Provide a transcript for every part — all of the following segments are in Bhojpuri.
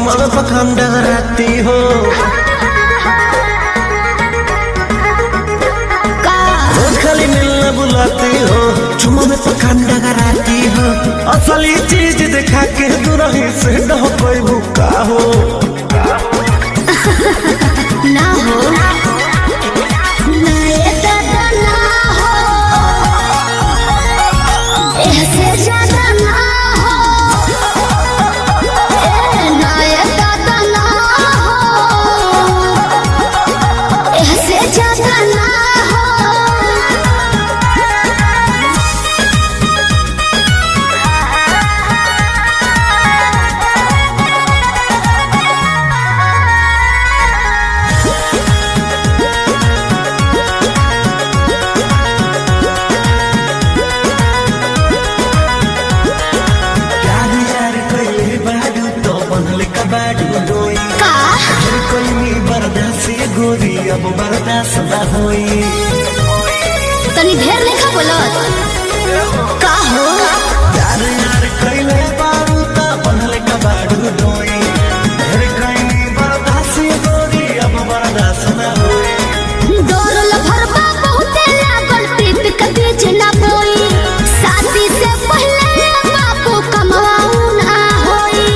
चुमा में पखंड रहती हो, रोज खाली मिलने बुलाती हो, चुमा में पखंड रहती हो। असली चीज दिखा के दुरही से न कोई भूखा हो ना हो गोरी अब बर्दाश्त न होई। तनी ढेर लेखा बोलत का हो यार यार कइले बारू ता बनले का बाडू डोई, ढेर कइनी बर्दाश्त गोरी अब बर्दाश्त न होई। डोरल भरबा बहुते लागल पीप के बीच ना बोई, शादी से पहले बापू कमाऊ ना होई।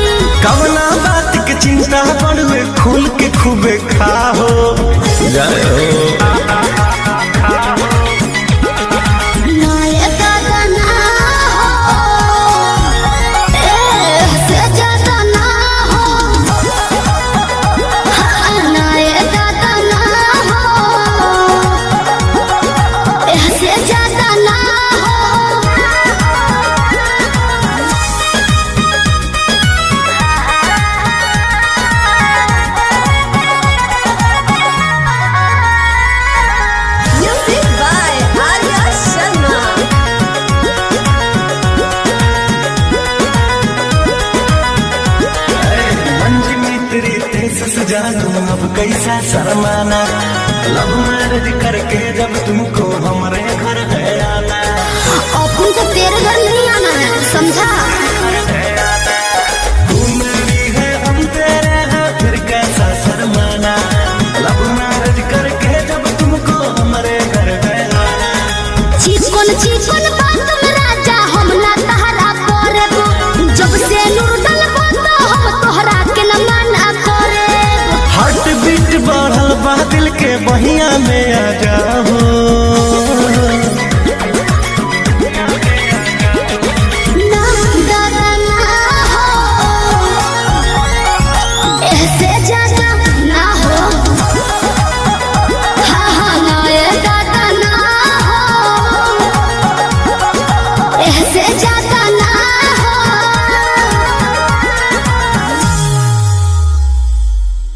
कवना बात के चिंता बड़वे खुल के खूबे खाओ जाए हो। जानू अब कैसा शर्माना, लव मैरिज करके जब तुमको हमारे घर है आना। अपन को तेरे घर नहीं आना है, समझा? तू मेरी है हम तेरे हैं, फिर कैसा शर्माना, लव मैरिज करके जब तुमको हमारे घर है आना। चिकन बात में राजा हम ना तहरा करब, जब से नूर डलबो तो हम तोहरा के न माना करे। हार्ट बीट बढ़ल बा दिल के बहिया में आ जाओ।